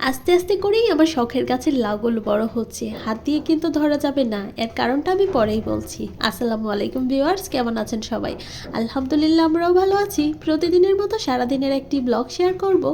আস্তে আস্তে করেই আমার শখের গাছের লাউগুলো বড় হচ্ছে, হাত দিয়ে কিন্তু ধরা যাবে না। এর কারণটা আমি পরেই বলছি। আসসালামু আলাইকুম ভিউয়ার্স, কেমন আছেন সবাই? আলহামদুলিল্লাহ, আমরাও ভালো আছি। প্রতিদিনের মতো সারাদিনের একটি ব্লগ শেয়ার করব।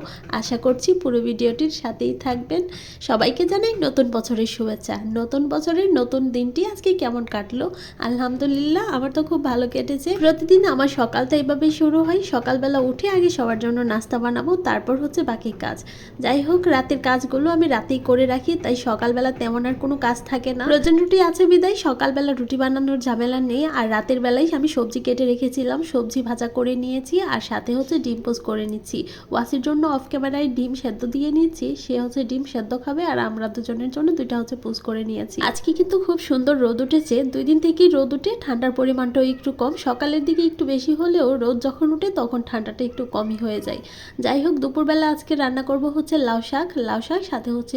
আশা করছি পুরো ভিডিওটির সাথেই থাকবেন। সবাইকে জানাই নতুন বছরের শুভেচ্ছা। নতুন বছরের নতুন দিনটি আজকে কেমন কাটলো? আলহামদুলিল্লাহ, আমার তো খুব ভালো কেটেছে। প্রতিদিন আমার সকালটা এইভাবেই শুরু হয়। সকালবেলা উঠে আগে সবার জন্য নাস্তা বানাবো, তারপর হচ্ছে বাকি কাজ। যাই হোক, রাতের কাজগুলো আমি রাতেই করে রাখি, তাই সকালবেলা তেমন আর কোনো কাজ থাকে না। রোজন রুটি আছে বিদায় সকালবেলা রুটি বানানোর ঝামেলা নেই। আর রাতের বেলায় আমি সবজি কেটে রেখেছিলাম, সবজি ভাজা করে নিয়েছি, আর সাথে হচ্ছে ডিম পোস্ট করে নিচ্ছি। ওয়াসির জন্য অফ ক্যামেরায় ডিম সেদ্ধ দিয়ে নিচ্ছি, সে হচ্ছে ডিম সেদ্ধ খাবে, আর আমরা দুজনের জন্য দুইটা হচ্ছে পোস্ট করে নিয়েছি। আজকে কিন্তু খুব সুন্দর রোদ উঠেছে, 2 দিন থেকেই রোদ উঠে, ঠান্ডার পরিমাণটাও একটু কম। সকালের দিকে একটু বেশি হলেও রোদ যখন উঠে তখন ঠান্ডাটা একটু কমই হয়ে যায়। যাই হোক, দুপুরবেলা আজকে রান্না করব হচ্ছে লাউ শাক সাথে হচ্ছে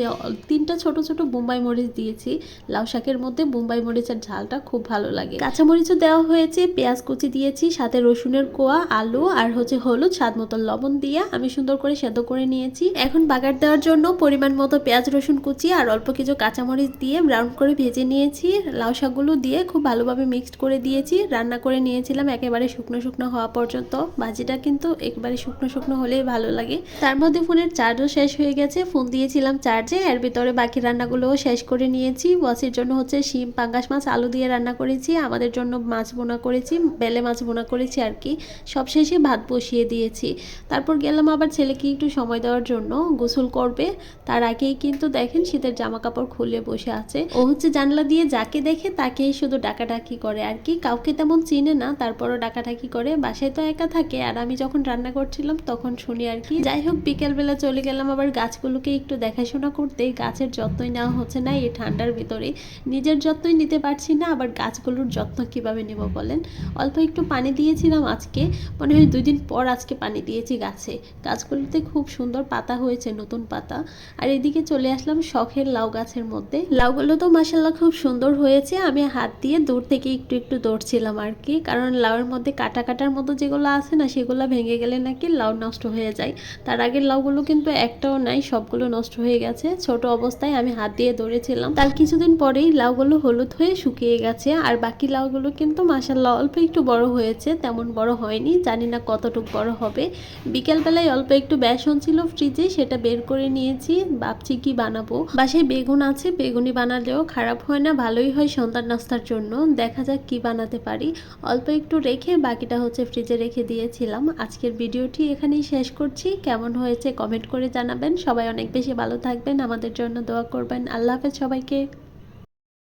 3টা ছোট ছোট বোম্বাই মরিচ দিয়েছি। লাউ শাকের মধ্যে বোম্বাই মরিচের ঝালটা খুব ভালো লাগে। কাঁচা মরিচও দেওয়া হয়েছে, পেঁয়াজ কুচি দিয়েছি, সাথে রসুনের কোয়া, আলু আর হচ্ছে হলুদ, স্বাদ মতো লবণ দিয়ে আমি সুন্দর করে সেদ্ধ করে নিয়েছি। এখন বাগার দেওয়ার জন্য পরিমাণ মতো পেঁয়াজ রসুন কুচি আর অল্প কিছু কাঁচামরিচ দিয়ে ব্রাউন করে ভেজে নিয়েছি। লাউ শাকগুলো দিয়ে খুব ভালোভাবে মিক্সড করে দিয়েছি, রান্না করে নিয়েছিলাম একেবারে শুকনো শুকনো হওয়া পর্যন্ত। ভাজিটা কিন্তু একেবারে শুকনো শুকনো হলেই ভালো লাগে। তার মধ্যে ফোনের চার্জও শেষ হয়ে গেছে, ফোন দিয়েছিলাম চার্জে। এর ভিতরে বাকি রান্নাগুলোও শেষ করে নিয়েছি। ওয়াসির জন্য হচ্ছে শিম পাঙ্গাস মাছ আলু দিয়ে রান্না করেছি, আমাদের জন্য মাছ বোনা করেছি, বেলে মাছ বোনা করেছি আর কি। সব শেষে ভাত বসিয়ে দিয়েছি। তারপর গেলাম আবার ছেলেকে একটু সময় দেওয়ার জন্য, গোসল করবে। তার আগেই কিন্তু দেখেন শীতের জামা কাপড় খুলে বসে আছে। ও হচ্ছে জানলা দিয়ে যাকে দেখে তাকেই শুধু ডাকাডাকি করে আর কি, কাউকে তেমন চিনে না, তারপরও ডাকাডাকি করে। বাসায় তো একা থাকে, আর আমি যখন রান্না করছিলাম তখন শুনি আর কি। যাই হোক, বিকেলবেলা চলে গেলাম আবার গাছগুলোকে একটু দেখাশোনা করতে। গাছের যত্নই নেওয়া হচ্ছে না এই ঠান্ডার ভিতরে। নিজের যত্নই নিতে পারছি না, আবার গাছগুলোর যত্ন কিভাবে নেব বলেন? অল্প একটু পানি দিয়েছিলাম আজকে, মনে হয় 2 দিন পর আজকে পানি দিয়েছি গাছে। গাছগুলোতে খুব সুন্দর পাতা হয়েছে, নতুন পাতা। আর এদিকে চলে আসলাম শখের লাউ গাছের মধ্যে। লাউগুলো তো মাশাআল্লাহ খুব সুন্দর হয়েছে। আমি হাত দিয়ে দূর থেকে একটু একটু ধরছিলাম আর কি, কারণ লাউয়ের মধ্যে কাটা কাটার মতো যেগুলো আছে না, সেগুলো ভেঙে গেলে নাকি লাউ নষ্ট হয়ে যায়। তার আগের লাউগুলো কিন্তু একটাও নাই, সবগুলো নষ্ট হয়ে গেছে। ছোট অবস্থায় আমি হাত দিয়ে ধরেছিলাম, তার কিছুদিন পরেই লাউগুলো হলুদ হয়ে শুকিয়ে গেছে। আর বাকি লাউগুলো কিন্তু মাশাআল্লাহ অল্প একটু বড় হয়েছে, তেমন বড় হয়নি, জানি না কতটুকু বড় হবে। বিকেলবেলায় অল্প একটু বেসন ছিল ফ্রিজে, সেটা বের করে নিয়েছি। ভাবছি কি বানাবো। বাসায় বেগুন আছে, বেগুনি বানালেও খারাপ হয় না, ভালোই হয় সন্ধ্যার নাস্তার জন্য। দেখা যাক কি বানাতে পারি। অল্প একটু রেখে বাকিটা হচ্ছে ফ্রিজে রেখে দিয়েছিলাম। আজকের ভিডিওটি এখানেই শেষ করছি। কেমন হয়েছে কমেন্ট করে জানাবেন। সবাই অনেক বেশি ভালো থাকবেন, আমাদের জন্য দোয়া করবেন। আল্লাহ হাফেজ সবাইকে।